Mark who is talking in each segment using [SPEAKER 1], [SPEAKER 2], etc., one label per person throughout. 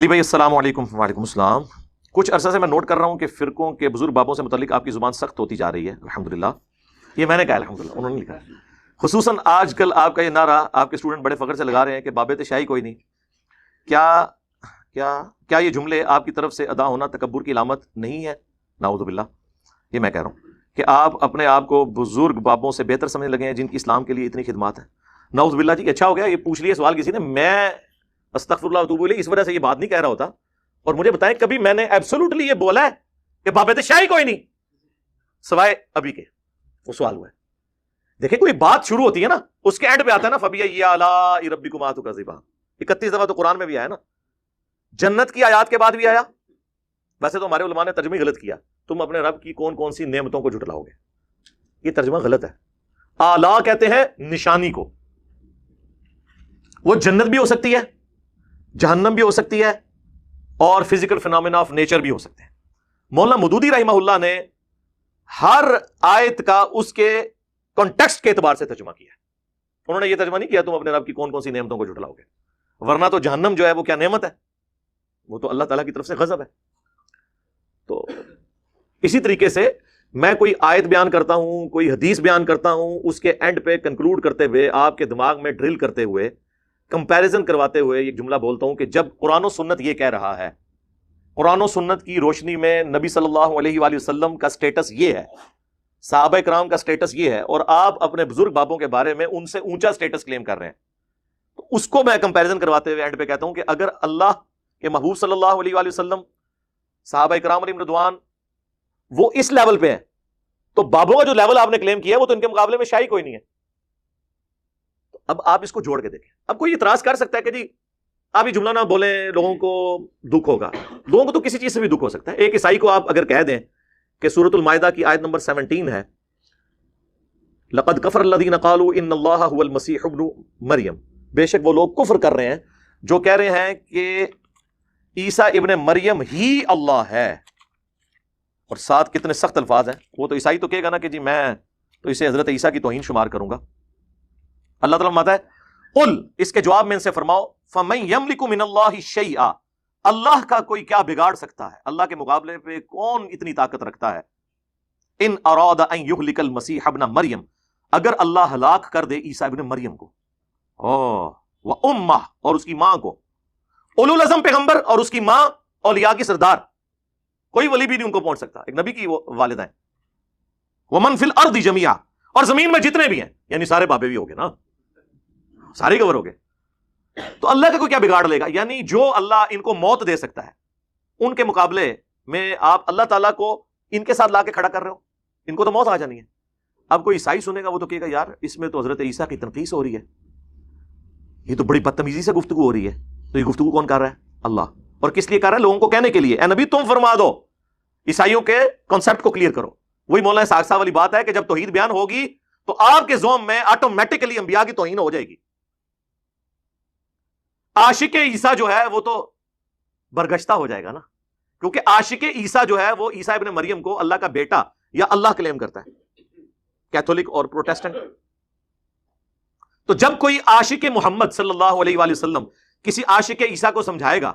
[SPEAKER 1] جی بھائی السلام علیکم. وعلیکم السلام. کچھ عرصہ سے میں نوٹ کر رہا ہوں کہ فرقوں کے بزرگ بابوں سے متعلق آپ کی زبان سخت ہوتی جا رہی ہے. الحمدللہ. یہ میں نے کہا الحمدللہ, انہوں نے لکھا. خصوصاً آج کل آپ کا یہ نعرہ آپ کے اسٹوڈنٹ بڑے فخر سے لگا رہے ہیں کہ بابت شاہی کوئی نہیں. کیا کیا کیا یہ جملے آپ کی طرف سے ادا ہونا تکبر کی علامت نہیں ہے؟ نعوذ باللہ. یہ میں کہہ رہا ہوں کہ آپ اپنے آپ کو بزرگ بابوں سے بہتر سمجھنے لگے ہیں جن کی اسلام کے لیے اتنی خدمات ہیں. نعوذ باللہ. جی اچھا ہو گیا یہ پوچھ لیا سوال کسی نے. میں استغفر اللہ واتوب الیہ اس وجہ سے یہ بات نہیں کہہ رہا ہوتا. اور مجھے بتائیں کبھی میں نے ایبسولوٹلی یہ بولا ہے کہ بابت شاہی کوئی نہیں سوائے ابھی کے وہ سوال ہوا ہے. دیکھیں کوئی بات شروع ہوتی ہے نا اس کے اینڈ پہ آتا ہے نا فبی آلاء ربکما تکذبان. 31 دفعہ تو قرآن میں بھی آیا نا. جنت کی آیات کے بعد بھی آیا. ویسے تو ہمارے علماء نے ترجمہ غلط کیا. تم اپنے رب کی کون کون سی نعمتوں کو جھٹلاؤ گے. یہ ترجمہ غلط ہے. آلاء کہتے ہیں نشانی کو. وہ جنت بھی ہو سکتی ہے, جہنم بھی ہو سکتی ہے, اور فزیکل فینومینا آف نیچر بھی ہو سکتے ہیں. مولانا مودودی رحمہ اللہ نے ہر آیت کا اس کے کانٹیکسٹ کے اعتبار سے ترجمہ کیا. انہوں نے یہ ترجمہ نہیں کیا تم اپنے رب کی کون کون سی نعمتوں کو جھٹلاؤ گے, ورنہ تو جہنم جو ہے وہ کیا نعمت ہے, وہ تو اللہ تعالیٰ کی طرف سے غضب ہے. تو اسی طریقے سے میں کوئی آیت بیان کرتا ہوں, کوئی حدیث بیان کرتا ہوں, اس کے اینڈ پہ کنکلوڈ کرتے ہوئے آپ کے دماغ میں ڈرل کرتے ہوئے کمپیریزن کرواتے ہوئے ایک جملہ بولتا ہوں کہ جب قرآن و سنت یہ کہہ رہا ہے, قرآن و سنت کی روشنی میں نبی صلی اللہ علیہ وآلہ وسلم کا سٹیٹس یہ ہے, صحابہ کرام کا سٹیٹس یہ ہے, اور آپ اپنے بزرگ بابوں کے بارے میں ان سے اونچا سٹیٹس کلیم کر رہے ہیں, تو اس کو میں کمپیریزن کرواتے ہوئے اینڈ پہ کہتا ہوں کہ اگر اللہ کے محبوب صلی اللہ علیہ وآلہ وسلم, صحابہ کرام علیہم رضوان وہ اس لیول پہ ہیں, تو بابوں کا جو لیول آپ نے کلیم کیا ہے وہ تو ان کے مقابلے میں شاہی کوئی نہیں ہے. اب آپ اس کو جوڑ کے دیکھیں. اب کوئی اعتراض کر سکتا ہے کہ جی آپ یہ جملہ نہ بولیں, لوگوں کو دکھ ہوگا. لوگوں کو تو کسی چیز سے بھی دکھ ہو سکتا ہے. ایک عیسائی کو آپ اگر کہہ دیں کہ سورۃ المائدہ کی آیت نمبر 17 ہے, لقد کفر الذین قالوا ان اللہ هو المسیح ابن مریم, بے شک وہ لوگ کفر کر رہے ہیں جو کہہ رہے ہیں کہ عیسیٰ ابن مریم ہی اللہ ہے. اور ساتھ کتنے سخت الفاظ ہیں. وہ تو عیسائی تو کہے گا نا کہ جی میں تو اسے حضرت عیسیٰ کی توہین شمار کروں گا. اللہ تعالیٰ فرماتا ہے قل, اس کے جواب میں ان سے فرماؤ, فمن یملک من اللہ شیئا, اللہ کا کوئی کیا بگاڑ سکتا ہے, اللہ کے مقابلے پہ کون اتنی طاقت رکھتا ہے. ان اراد ان یہلک المسیح ابن مریم, اگر اللہ ہلاک کر دے عیسیٰ ابن مریم کو, و امہ, اور اس کی ماں کو, اولو العزم پیغمبر اور اس کی ماں اولیاء کی سردار, کوئی ولی بھی نہیں ان کو پہنچ سکتا, ایک نبی کی والدہ ہیں. ومن فی الارض جميعا, اور زمین میں جتنے بھی ہیں, یعنی سارے بابے بھی ہو گئے نا, سارے کور ہو گئے, تو اللہ کا کوئی کیا بگاڑ لے گا. یعنی جو اللہ ان کو موت دے سکتا ہے ان کے مقابلے میں آپ اللہ تعالیٰ کو ان کے ساتھ لا کے کھڑا کر رہے ہو, ان کو تو موت آ جانی ہے. اب کوئی عیسائی سنے گا وہ تو کہے گا یار اس میں تو حضرت عیسیٰ کی تنقیص ہو رہی ہے, یہ تو بڑی بدتمیزی سے گفتگو ہو رہی ہے. تو یہ گفتگو کون کر رہا ہے؟ اللہ. اور کس لیے کر رہا ہے؟ لوگوں کو کہنے کے لیے, اے نبی تم فرما دو, عیسائیوں کے کانسیپٹ کو کلیئر کرو. وہی مولانا اسحاق صاحب والی بات ہے کہ جب توحید بیان ہوگی تو آپ کے زوم میں آٹومیٹکلی انبیاء کی توہین ہو جائے گی. عاشق عیسیٰ جو ہے وہ تو برگشتہ ہو جائے گا نا, کیونکہ عاشق عیسیٰ جو ہے وہ عیسیٰ ابن مریم کو اللہ کا بیٹا یا اللہ کلیم کرتا ہے, کیتھولک اور پروٹیسٹنٹ. تو جب کوئی عاشق محمد صلی اللہ علیہ وآلہ وسلم کسی عاشق عیسیٰ کو سمجھائے گا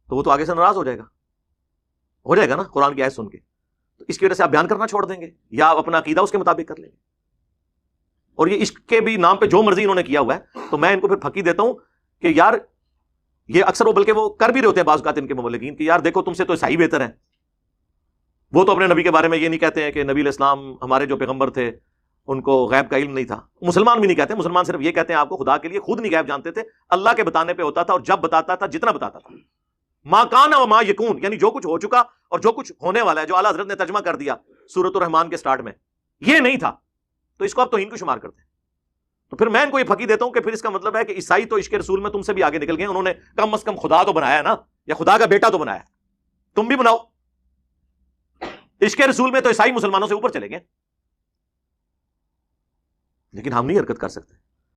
[SPEAKER 1] تو وہ تو آگے سے ناراض ہو جائے گا نا قرآن کی آیت سن کے. تو اس کی وجہ سے آپ بیان کرنا چھوڑ دیں گے یا آپ اپنا عقیدہ اس کے مطابق کر لیں گے. اور یہ عشق کے بھی نام پہ جو مرضی انہوں نے کیا ہوا ہے, تو میں ان کو پھر پھکی دیتا ہوں کہ یار یہ اکثر وہ بلکہ وہ کر بھی رہے ہوتے ہیں بعض اوقات ان کے مبلغین کہ یار دیکھو تم سے تو عیسائی بہتر ہیں. وہ تو اپنے نبی کے بارے میں یہ نہیں کہتے ہیں کہ نبی علیہ السلام ہمارے جو پیغمبر تھے ان کو غیب کا علم نہیں تھا. مسلمان بھی نہیں کہتے, مسلمان صرف یہ کہتے ہیں آپ کو خدا کے لیے خود نہیں غیب جانتے تھے, اللہ کے بتانے پہ ہوتا تھا, اور جب بتاتا تھا جتنا بتاتا تھا. ما کان و ما یکون, یعنی جو کچھ ہو چکا اور جو کچھ ہونے والا ہے, جو اعلیٰ حضرت نے ترجمہ کر دیا سورۃ الرحمان کے سٹارٹ میں, یہ نہیں تھا. تو اس کو آپ توہین کو شمار کرتے ہیں. تو پھر میں ان کو یہ پھکی دیتا ہوں کہ پھر اس کا مطلب ہے کہ عیسائی تو عشق رسول میں تم سے بھی آگے نکل گئے. انہوں نے کم از کم خدا تو بنایا نا, یا خدا کا بیٹا تو بنایا, تم بھی بناؤ. عشق رسول میں تو عیسائی مسلمانوں سے اوپر چلے گئے, لیکن ہم نہیں حرکت کر سکتے.